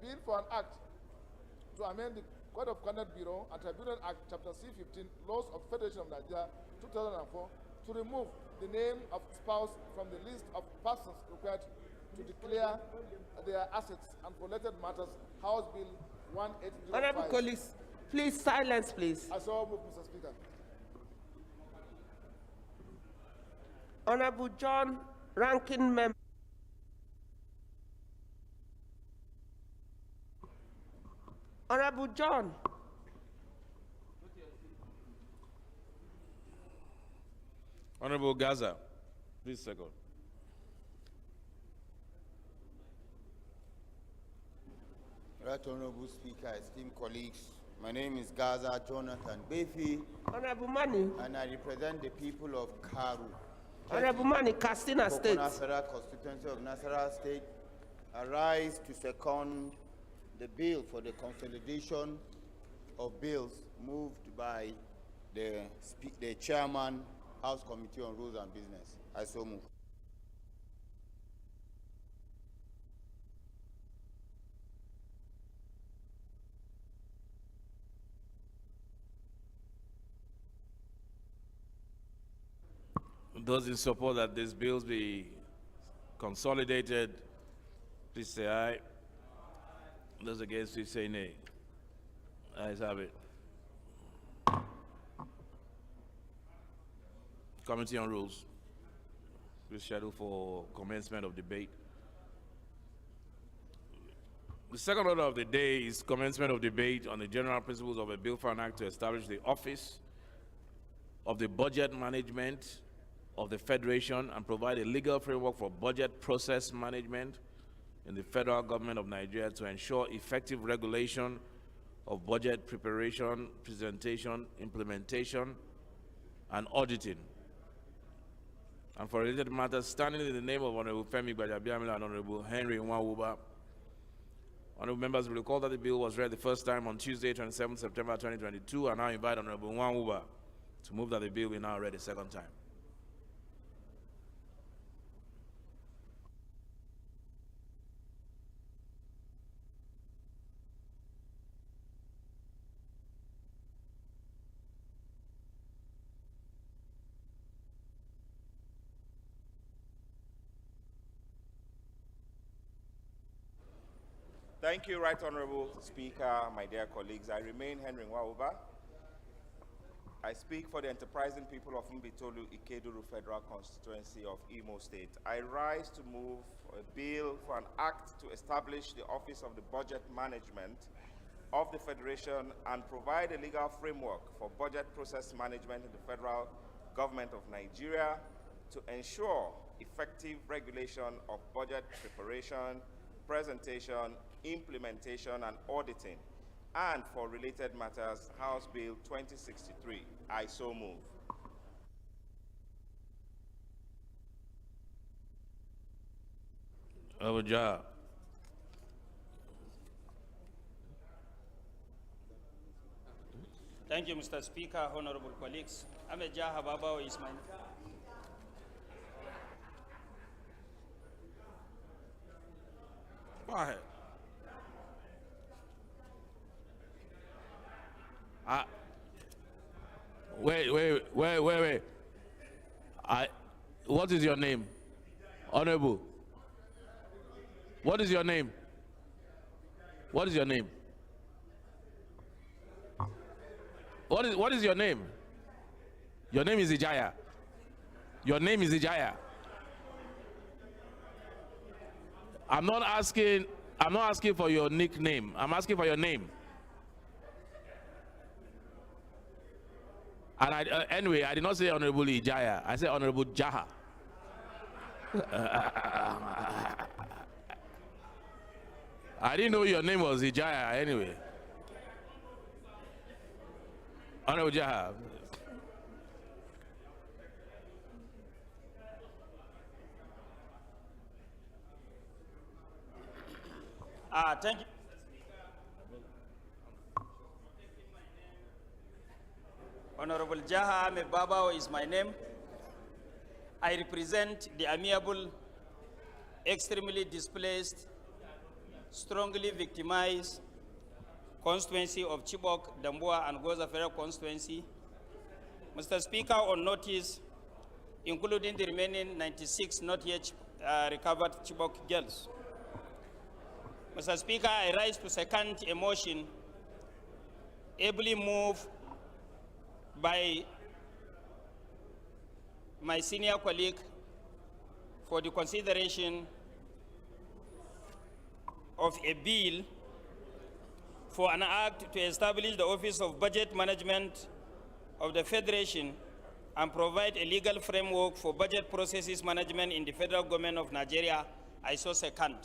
bill for an act to amend the Code of Conduct Bureau and Tribunal Act, Chapter C-15, Laws of Federation of Nigeria, 2004, to remove the name of spouse from the list of persons required to declare their assets and for related matters, House Bill 1805. Honorable colleagues, please silence, please. I so move, Mr. Speaker. Honorable John, Ranking Member. Honorable John. Honorable Gaza, please second. Right, Honorable Speaker, esteemed colleagues, my name is Gaza Jonathan Befi. Honorable Mani. And I represent the people of Karu. Honorable Mani, Castina State. Nasarawa constituency of Nasarawa State. I rise to second the bill for the consolidation of bills moved by the chairman, House Committee on Rules and Business. I so move. Those in support that these bills be consolidated, please say aye. Those against, please say nay. Ayes have it. Committee on Rules, please schedule for commencement of debate. The second order of the day is commencement of debate on the general principles of a bill for an act to establish the office of the budget management of the Federation and provide a legal framework for budget process management in the federal government of Nigeria to ensure effective regulation of budget preparation, presentation, implementation, and auditing. And for related matters, standing in the name of Honorable Femi Gbajabiamila and Honorable Henry Nwawuba, honorable members will recall that the bill was read the first time on Tuesday, 27 September 2022, and now invite Honorable Nwawuba to move that the bill be now read a second time. Thank you, Right Honorable Speaker, my dear colleagues. I remain Henry Nwawuba. I speak for the enterprising people of Mbitolu Ikeduru Federal Constituency of Imo State. I rise to move a bill for an act to establish the Office of the Budget Management of the Federation and provide a legal framework for budget process management in the federal government of Nigeria to ensure effective regulation of budget preparation, presentation, implementation, and auditing, and for related matters, House Bill 2063. I so move. Abuja. Thank you, Mr. Speaker, honorable colleagues. Ameja Hababa is my Go ahead. Wait. What is your name? Honorable. What is your name? What is your name? What is your name? Your name is Ijaya. Your name is Ijaya. I'm not asking for your nickname. I'm asking for your name. And anyway, I did not say Honorable Ijaya. I said Honorable Jaha. I didn't know your name was Ijaya anyway. Honorable Jaha. Thank you. Honorable Jaha Ahmed Babao is my name. I represent the amiable, extremely displaced strongly victimized constituency of Chibok, Damboa, and Goza Federal constituency. Mr. Speaker, on notice, including the remaining 96 not yet recovered Chibok girls. Mr. Speaker, I rise to second a motion ably moved by my senior colleague for the consideration of a bill for an act to establish the Office of Budget Management of the Federation and provide a legal framework for budget processes management in the federal government of Nigeria. I so second.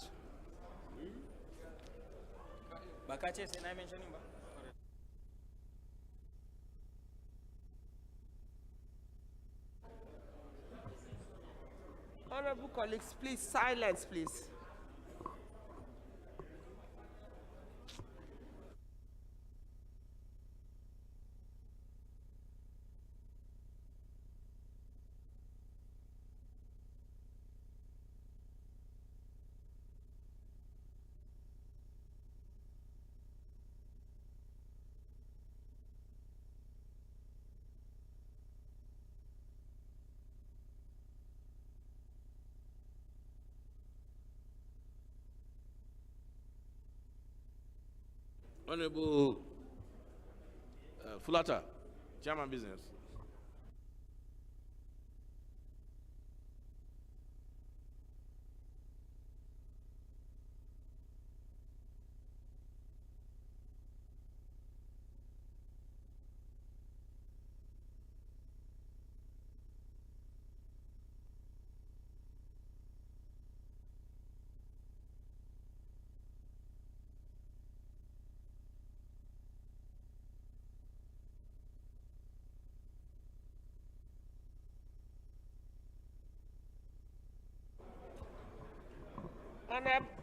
Honorable colleagues, please, silence, please. Honorable Fulata, Chairman Business.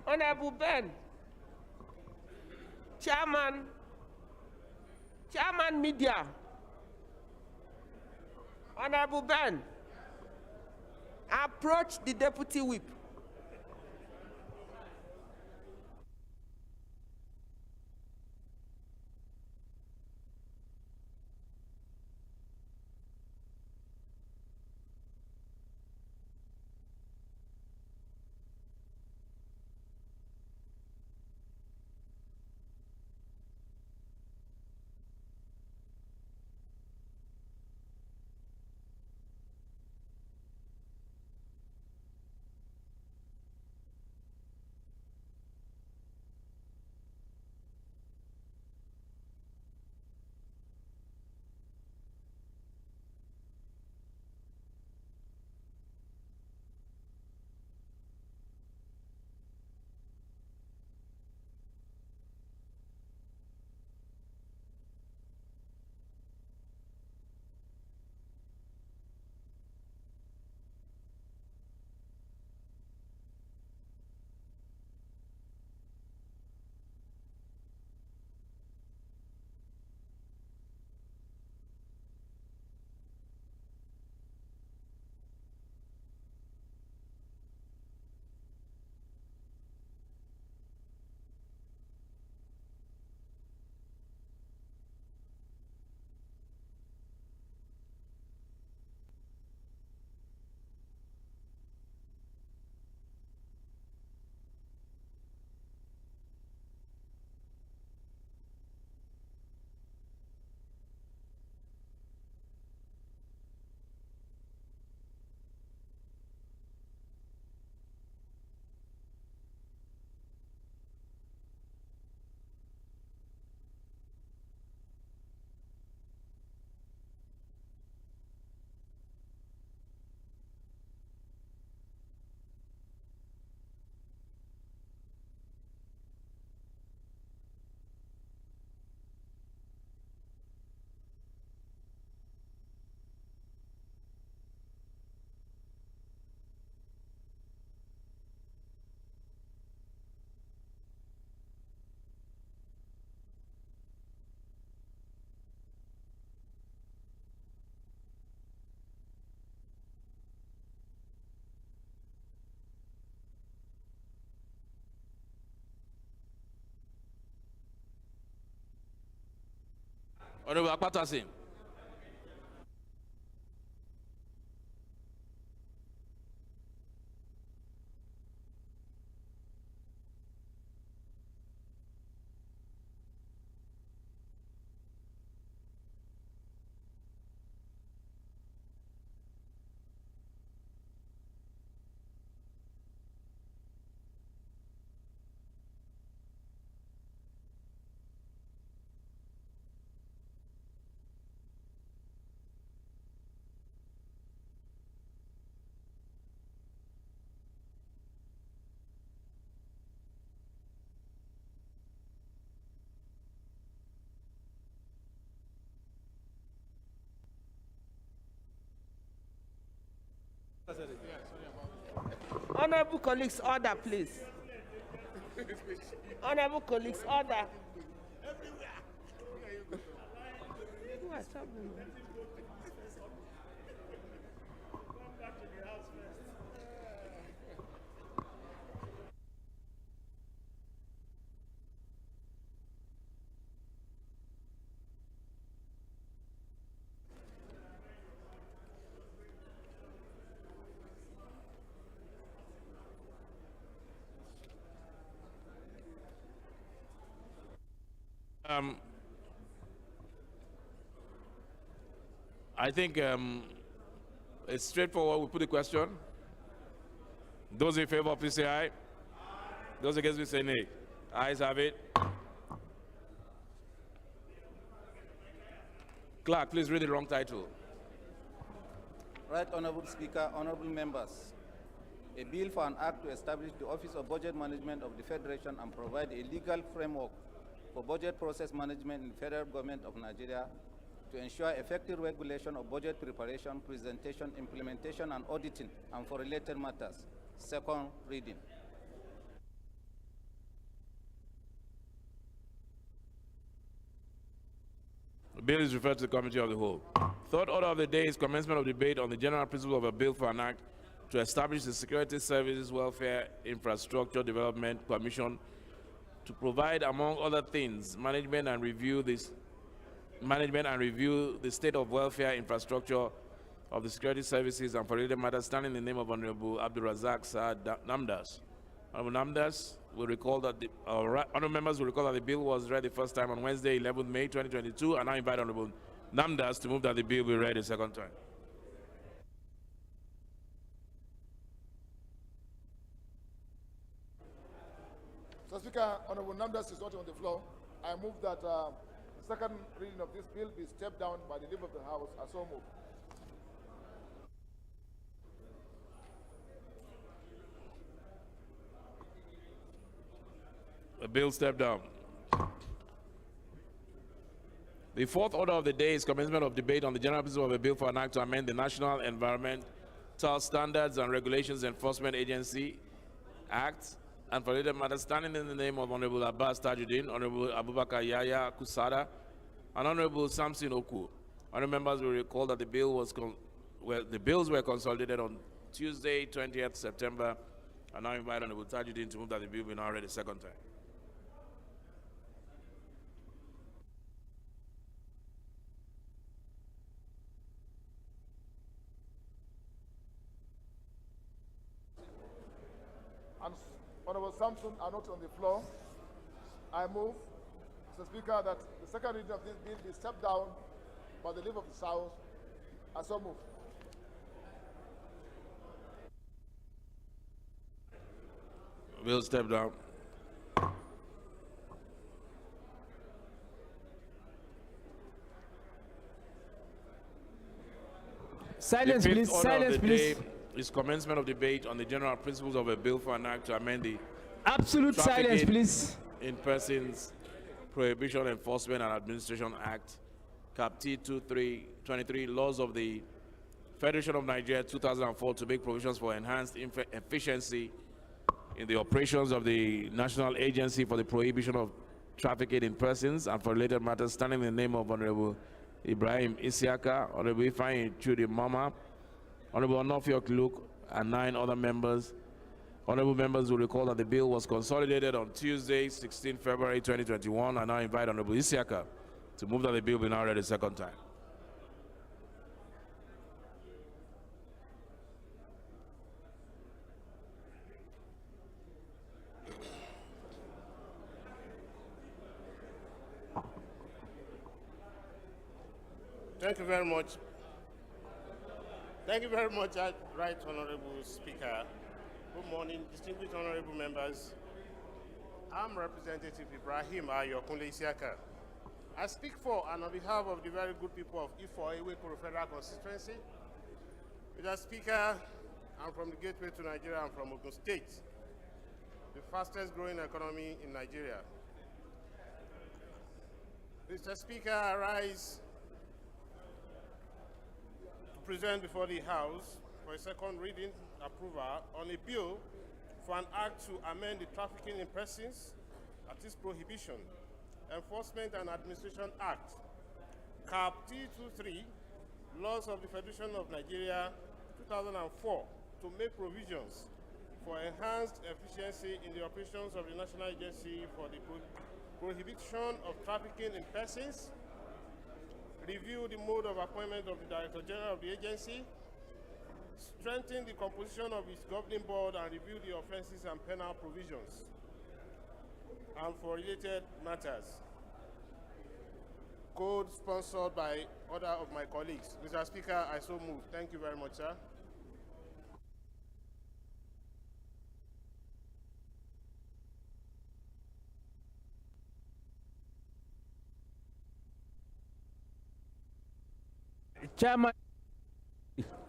Honorable Ben, Chairman Media, Honorable Ben, approach the Deputy Whip. Honorable Akpatasin. Honorable colleagues, order, please. Honorable colleagues, order. Who has trouble? I think it's straightforward. We put the question. Those in favor, please say aye. Those against, please say nay. Ayes have it. Clerk, please read the wrong title. Right Honorable Speaker, honorable members, a bill for an act to establish the Office of Budget Management of the Federation and provide a legal framework for budget process management in the federal government of Nigeria to ensure effective regulation of budget preparation, presentation, implementation, and auditing, and for related matters. Second reading. The bill is referred to the Committee of the Whole. Third order of the day is commencement of debate on the general principle of a bill for an act to establish the Security Services Welfare Infrastructure Development Commission to provide, among other things, management and review the state of welfare infrastructure of the security services and for related matters, standing in the name of Honorable Abdul Razak Saad Namdas. Honorable Namdas will recall that honorable members will recall that the bill was read the first time on Wednesday, 11th May 2022, and I invite Honorable Namdas to move that the bill be read a second time. Mr. Speaker, Honorable Namdas is not on the floor. I move that the second reading of this bill be stepped down by the leader of the House. I so move. The bill stepped down. The fourth order of the day is commencement of debate on the general principle of a bill for an act to amend the National Environmental Standards and Regulations Enforcement Agency Act and for related matters, standing in the name of Honorable Abbas Tajuddin, Honorable Abubakar Yaya Kusada, and Honorable Samson Oku. Honorable members will recall that the bills were consolidated on Tuesday, 20th September, and now invite Honorable Tajuddin to move that the bill be now read a second time. And Honorable Samson are not on the floor. I move, Mr. Speaker, that the second reading of this bill be stepped down by the leader of the House. I so move. Bill step down. Silence, The fifth please. order of Silence, the please. day is commencement of debate on the general principles of a bill for an act to amend the Absolute silence, Trafficking please. in Persons Prohibition Enforcement and Administration Act, Cap T 23 Laws of the Federation of Nigeria 2004 to make provisions for enhanced efficiency in the operations of the National Agency for the Prohibition of Trafficking in Persons and for related matters, standing in the name of Honorable Ibrahim Isiaka, Honorable Ifeanyi Chudi Mama, Honorable Onofiok Luke, and 9 other members. Honorable members will recall that the bill was consolidated on Tuesday, 16 February 2021, and I invite Honorable Isiaka To move that the bill be now read a second time. Thank you very much. Thank you very much, Right Honorable Speaker. Good morning, distinguished honorable members. I'm Representative Ibrahim Ayokunle Isiaka. I speak for and on behalf of the very good people of Ifo Iwekoro Federal Constituency. Mr. Speaker, I'm from the gateway to Nigeria. I'm from Ogun State, the fastest growing economy in Nigeria. Mr. Speaker, I rise to present before the House for a second reading approval on a bill for an act to amend the Trafficking in Persons, that is Prohibition, Enforcement and Administration Act, Cap T23, Laws of the Federation of Nigeria, 2004, to make provisions for enhanced efficiency in the operations of the National Agency for the Prohibition of Trafficking in Persons, review the mode of appointment of the Director General of the agency, strengthen the composition of its governing board, and review the offenses and penal provisions, and for related matters. Code sponsored by order of my colleagues. Mr. Speaker, I so move. Thank you very much, sir. Chairman,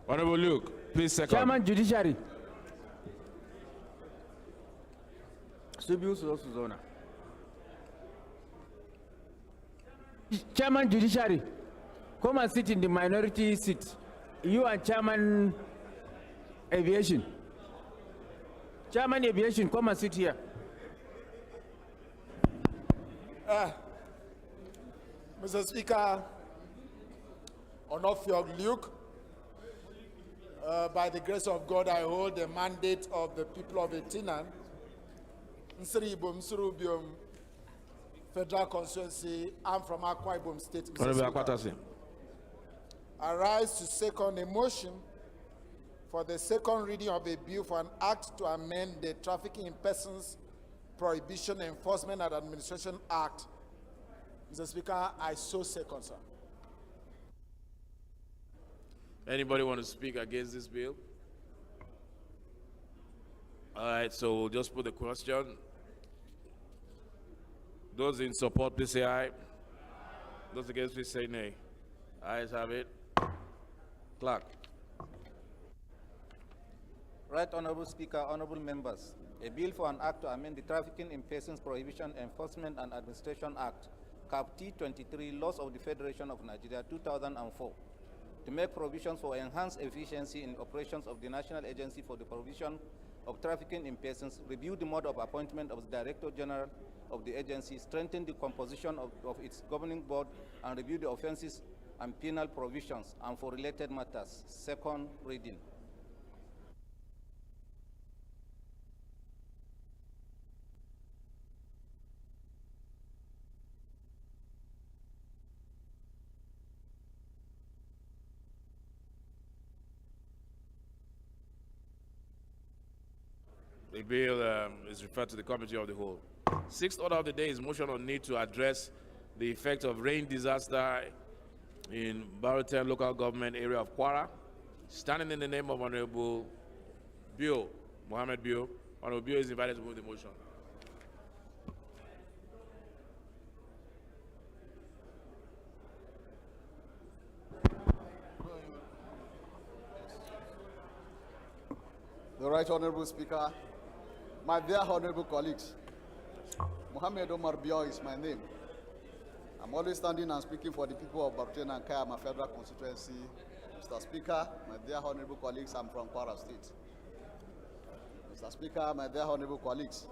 Honorable Luke, please second. Chairman Judiciary. Subiu Suzona. Chairman Judiciary, come and sit in the minority seat. You and Chairman Aviation. Chairman Aviation, come and sit here. Mr. Speaker, Onofiog Luke, by the grace of God, I hold the mandate of the people of Etinan, Nsribum, Surubium, Federal Constituency. I'm from Akwa Ibom State. Mr. Speaker, I rise to second a motion for the second reading of a bill for an act to amend the Trafficking in Persons Prohibition, Enforcement and Administration Act. Mr. Speaker, I so second, sir. Anybody want to speak against this bill? All right, so we'll just put the question. Those in support, please say aye. Those against, please say nay. Ayes have it. Clerk. Right Honorable Speaker, honorable members, a bill for an act to amend the Trafficking in Persons Prohibition, Enforcement and Administration Act, Cap T23, Laws of the Federation of Nigeria, 2004, to make provisions for enhanced efficiency in operations of the National Agency for the Prohibition of Trafficking in Persons, review the mode of appointment of the Director General of the agency, strengthen the composition of its governing board, and review the offenses and penal provisions, and for related matters. Second reading. The bill is referred to the Committee of the Whole. Sixth order of the day is motion on need to address the effect of rain disaster in Barutan local government area of Kwara. Standing in the name of Honorable Bio, Mohammed Bio, Honorable Bio is invited to move the motion. The Right Honorable Speaker, my dear honorable colleagues, Mohammed Omar Bio is my name. I'm always standing and speaking for the people of Barutan and Kayama Federal Constituency. Mr. Speaker, my dear honorable colleagues, I'm from Kwara State. Mr. Speaker, my dear honorable colleagues,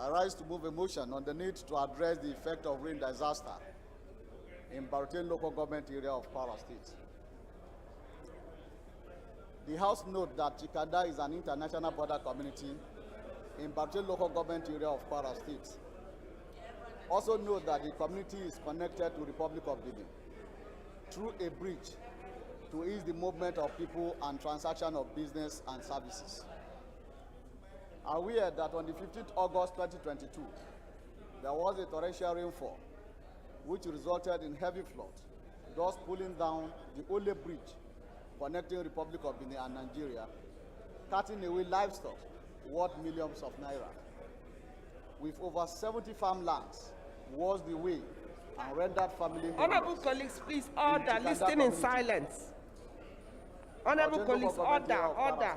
I rise to move a motion on the need to address the effect of rain disaster in Barutan local government area of Kwara State. The House notes that Chikada is an international border community in Barutan local government area of Kwara State. Also note that the community is connected to Republic of Benin through a bridge to ease the movement of people and transaction of business and services. Aware that on the 15th August 2022, there was a torrential rainfall which resulted in heavy floods, thus pulling down the only bridge connecting Republic of Benin and Nigeria, cutting away livestock worth millions of naira. With over 70 farmlands washed away and rendered family Honorable colleagues, please order, listen in silence. Honorable colleagues, order.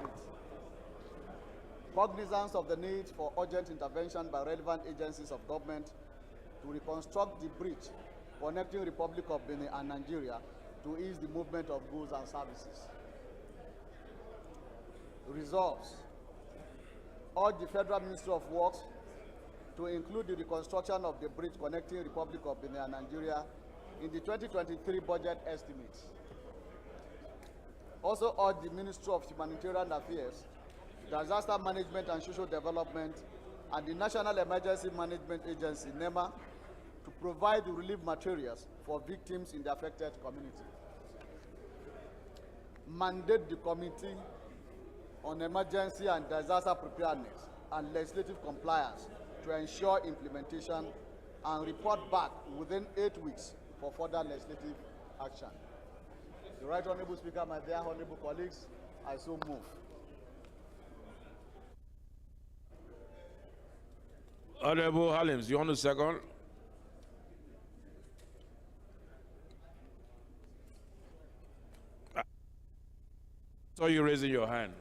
Cognizance of the need for urgent intervention by relevant agencies of government to reconstruct the bridge connecting Republic of Benin and Nigeria to ease the movement of goods and services. Resolves: urge the Federal Ministry of Works to include the reconstruction of the bridge connecting Republic of Benin and Nigeria in the 2023 budget estimates. Also urge the Ministry of Humanitarian Affairs, Disaster Management and Social Development, and the National Emergency Management Agency, NEMA, to provide the relief materials for victims in the affected community. Mandate the Committee on Emergency and Disaster Preparedness and Legislative Compliance to ensure implementation and report back within 8 weeks for further legislative action. The Right Honourable Speaker, my dear honourable colleagues, I so move. Honorable Halims, you want to second? I saw you raising your hand.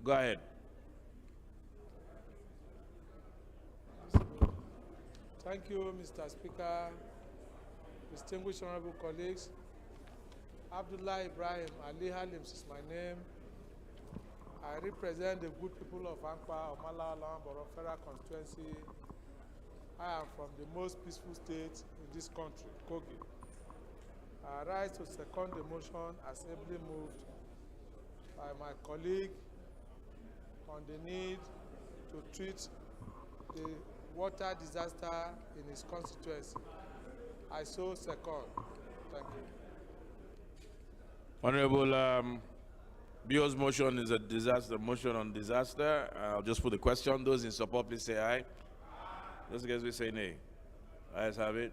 Go ahead. Thank you, Mr. Speaker. Distinguished honorable colleagues, Abdullah Ibrahim Ali Halims is my name. I represent the good people of Ankpa, Omala, Borough Federal Constituency. I am from the most peaceful state in this country, Kogi. I rise to second the motion as ably moved by my colleague on the need to treat the water disaster in his constituency. I so second. Thank you. Honorable Bio's motion is a disaster motion on disaster. I'll just put the question. Those in support, please say aye. Those against, please say nay. Ayes have it.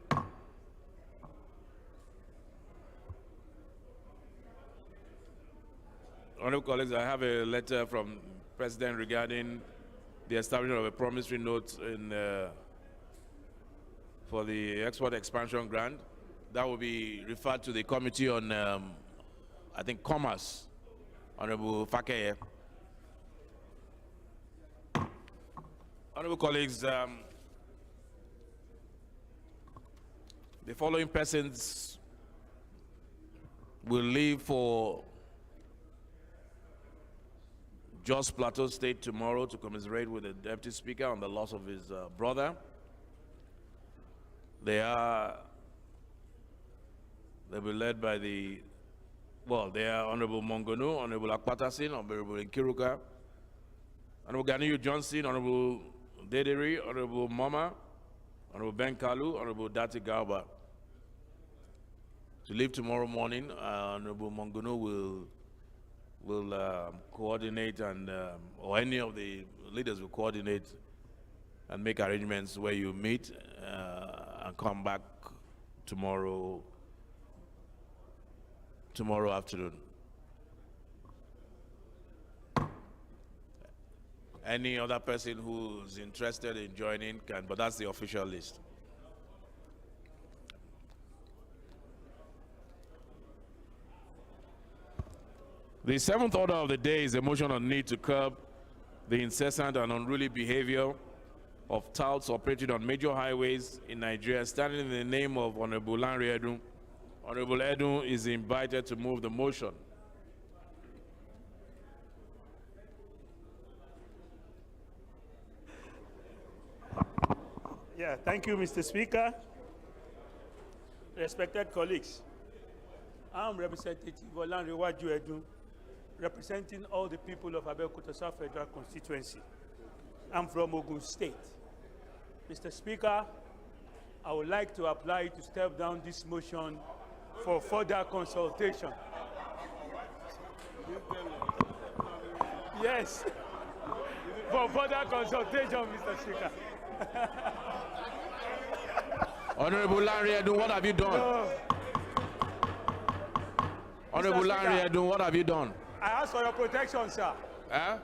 Honorable colleagues, I have a letter from President regarding the establishment of a promissory note for the export expansion grant. That will be referred to the Committee on, I think, Commerce. Honorable Fakeye. Honorable colleagues, the following persons will leave for Jos Plateau State tomorrow to commiserate with the Deputy Speaker on the loss of his brother. They'll be led by they are Honorable Mongonu, Honorable Akpatasin, Honorable Nkiruka, Honorable Ganiyu Johnson, Honorable Dederi, Honorable Mama, Honorable Ben Kalu, Honorable Dati Garba. To leave tomorrow morning, Honorable Mongonu will coordinate and, or any of the leaders will coordinate and make arrangements where you meet and come back tomorrow afternoon. Any other person who's interested in joining can, but that's the official list. The seventh order of the day is a motion on need to curb the incessant and unruly behavior of touts operating on major highways in Nigeria, standing in the name of Honorable Lanre Edun. Honorable Edun is invited to move the motion. Yeah, thank you, Mr. Speaker. Respected colleagues, I'm Representative Olanrewaju Edun, representing all the people of Abeokuta South Federal Constituency. I'm from Ogun State. Mr. Speaker, I would like to apply to step down this motion for further consultation. Yes, for further consultation, Mr. Speaker. Honorable Larry Edun, what have you done? No. Honorable Larry Edun, what have you done? I asked for your protection, sir. Eh?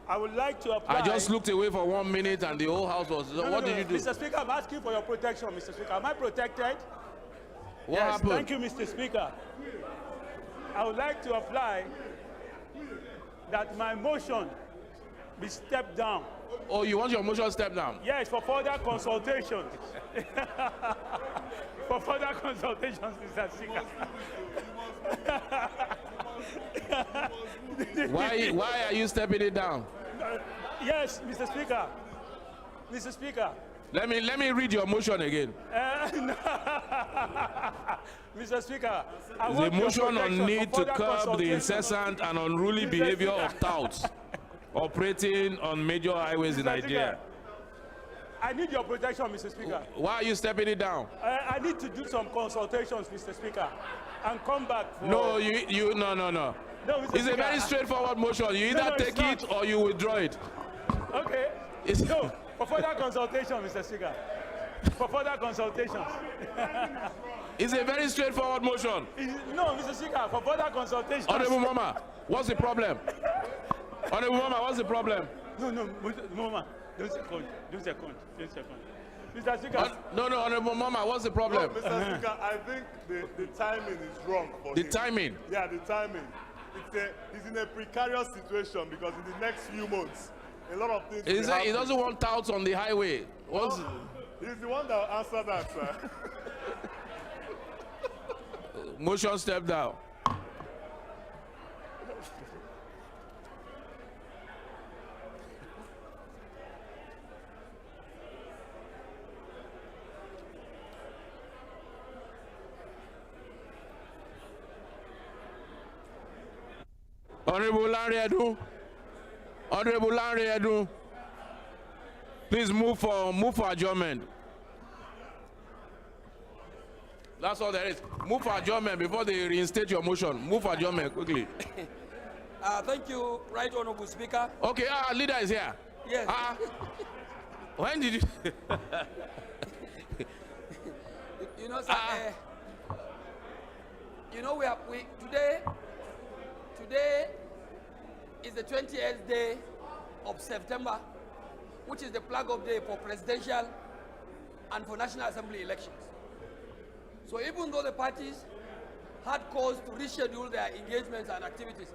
I would like to apply. I just looked away for 1 minute and the whole house was. What did you do? Mr. Speaker, I'm asking for your protection, Mr. Speaker. Am I protected? What yes, happened? Thank you, Mr. Speaker. I would like to apply that my motion be stepped down. Oh, you want your motion stepped down? Yes, for further consultations. For further consultations, Mr. Speaker. Why are you stepping it down? Yes, Mr. Speaker. Mr. Speaker. Let me read your motion again. No. Mr. Speaker, The motion on need to curb the incessant and unruly behavior of touts operating on major highways in Nigeria. I need your protection, Mr. Speaker. Why are you stepping it down? I need to do some consultations, Mr. Speaker, and come back for... No, no. No, Mr. It's Speaker, a very straightforward motion. You either take it or you withdraw it. Okay. No, for further consultation, Mr. Speaker. For further consultations. It's a very straightforward motion. No, Mr. Speaker, for further consultations. Honorable Mama, what's the problem? Honorable Mama, what's the problem? No, Mama, don't second. Mr. Speaker. No, Honorable Mama, what's the problem? No, Mr. Speaker, I think the timing is wrong for The him. timing? Yeah, the timing. He's in a precarious situation because in the next few months, a lot of things will happen. He doesn't want touts on the highway. He's the one that will answer that, sir. Motion step down. Honorable Larry Edun, please move for adjournment. That's all there is. Move for adjournment before they reinstate your motion. Move for adjournment quickly. Thank you, Right Honorable Speaker. Okay, our leader is here. Yes. When did you? You know, sir, you know, today is the 20th day of September, which is the flag-off day for presidential and for National Assembly elections. So even though the parties had cause to reschedule their engagements and activities,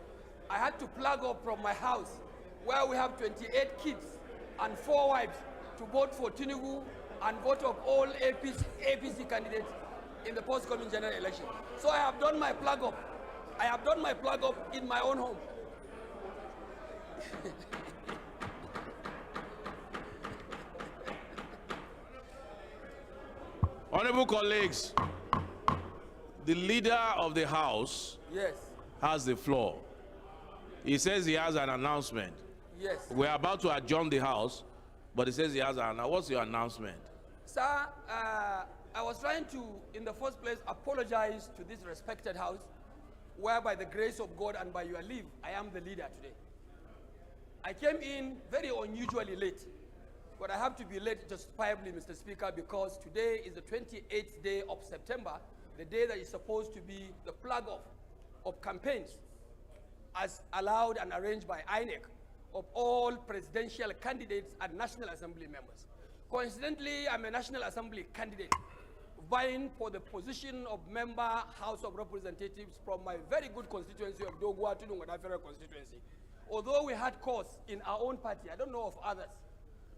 I had to plug up from my house, where we have 28 kids and 4 wives, to vote for Tinubu and vote of all APC candidates in the post-coming general election. So I have done my plug up. I have done my plug up in my own home. Honorable colleagues, the leader of the House has the floor. He says he has an announcement. Yes. We're about to adjourn the House, but he says he has an. What's your announcement? Sir, I was trying to, in the first place, apologize to this respected House, where by the grace of God and by your leave, I am the leader today. I came in very unusually late, but I have to be late justifiably, Mr. Speaker, because today is the 28th day of September, the day that is supposed to be the plug-off of campaigns, as allowed and arranged by INEC, of all presidential candidates and National Assembly members. Coincidentally, I'm a National Assembly candidate, vying for the position of member House of Representatives from my very good constituency of Dogwa Tudunga Federal constituency. Although we had cause in our own party, I don't know of others,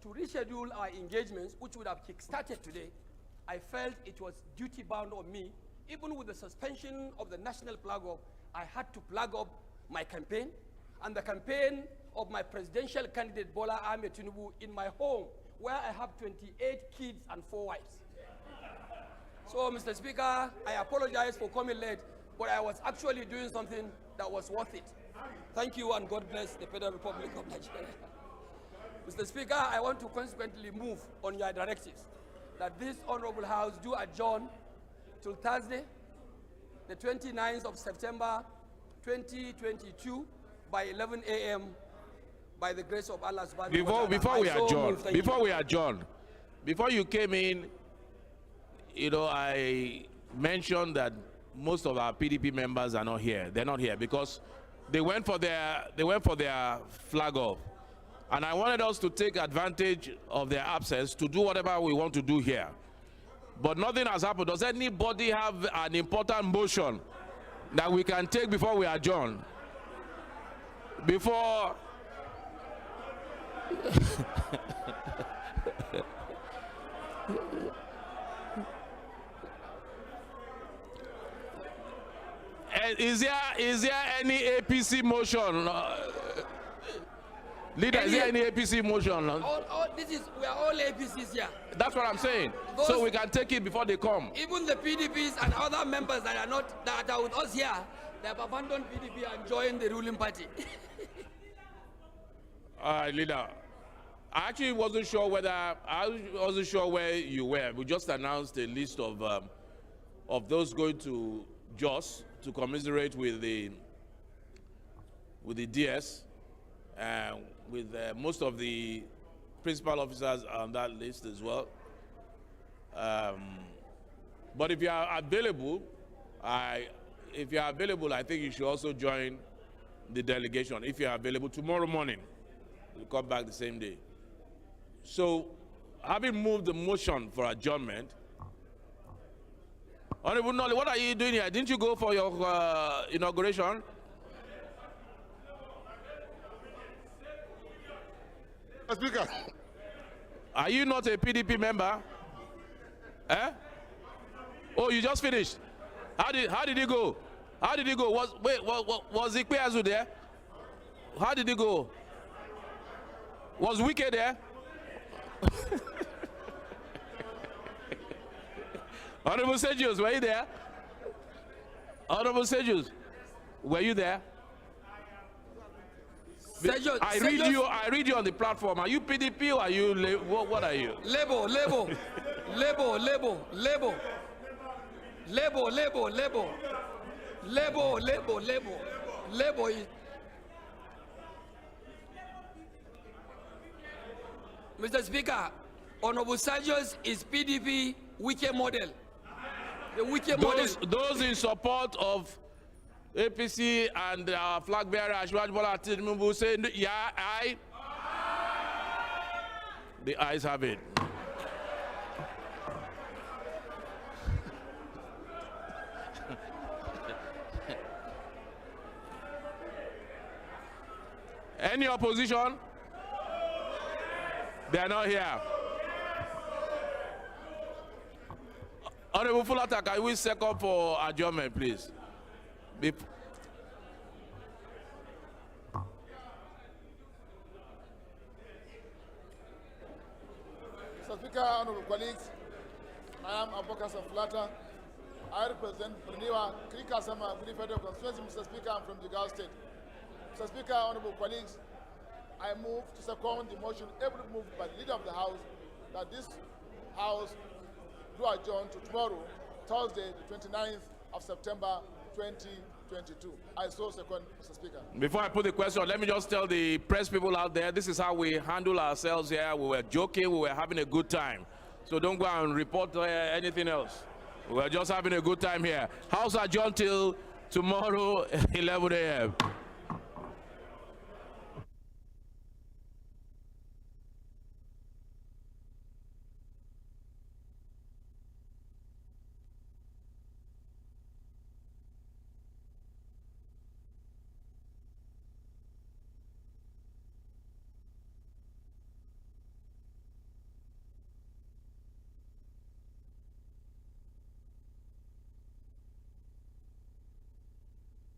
to reschedule our engagements, which would have kick-started today, I felt it was duty-bound on me. Even with the suspension of the national plug-up, I had to plug up my campaign and the campaign of my presidential candidate, Bola Ahmed Tinubu, in my home, where I have 28 kids and 4 wives. So, Mr. Speaker, I apologize for coming late, but I was actually doing something that was worth it. Thank you, and God bless the Federal Republic of Nigeria. Mr. Speaker, I want to consequently move on your directives. that this honorable house do adjourn till Thursday, the 29th of September 2022 by 11 a.m. by the grace of Allah subhanahu wa ta'ala. Before we adjourn, before you came in, you know, I mentioned that most of our PDP members are not here. They're not here because they went for their flag off. And I wanted us to take advantage of their absence to do whatever we want to do here. But nothing has happened. Does anybody have an important motion that we can take before we adjourn? Before... Is there any APC motion? Leader, is there any APC motion? We are all APCs here. That's what I'm saying. So we can take it before they come. Even the PDPs and other members that are with us here, they have abandoned PDP and joined the ruling party. Leader, I actually wasn't sure where you were. We just announced a list of those going to Jos to commiserate with the DS, with most of the principal officers on that list as well. But if you are available, I think you should also join the delegation. If you are available tomorrow morning, we'll come back the same day. So, having moved the motion for adjournment, Honorable Nolly, what are you doing here? Didn't you go for your inauguration? Speaker. Are you not a PDP member? Eh? Oh, you just finished. How did it go? How did it go? Was Ikpeazu there? How did it go? Was Wike there? Honorable Sejus, were you there? Honorable Sejus, were you there? I read you on the platform. Are you PDP or are you what are you? Label. Mr. Speaker, Honorable Sajos is PDP Wike model. The Wike model. Those in support of APC and our flag bearer Ashwaj Bola Tinubu say, yeah, aye. The ayes have it. Any opposition? They are not here. Honorable Fulata, can we second for adjournment, please? Mr. Speaker, honorable colleagues, I am Abokas Fulata. I represent Bruniwa, Krikasama, Gudi Federal Constituency. Mr. Speaker, I'm from Jigawa State. Mr. Speaker, honorable colleagues, I move to second the motion every moved by the leader of the House that this House do adjourn to tomorrow, Thursday, the 29th of September, 2022. I so second, Mr. Speaker. Before I put the question, let me just tell the press people out there, this is how we handle ourselves here. We were joking, we were having a good time. So don't go and report anything else. We were just having a good time here. House adjourned till tomorrow, 11 a.m.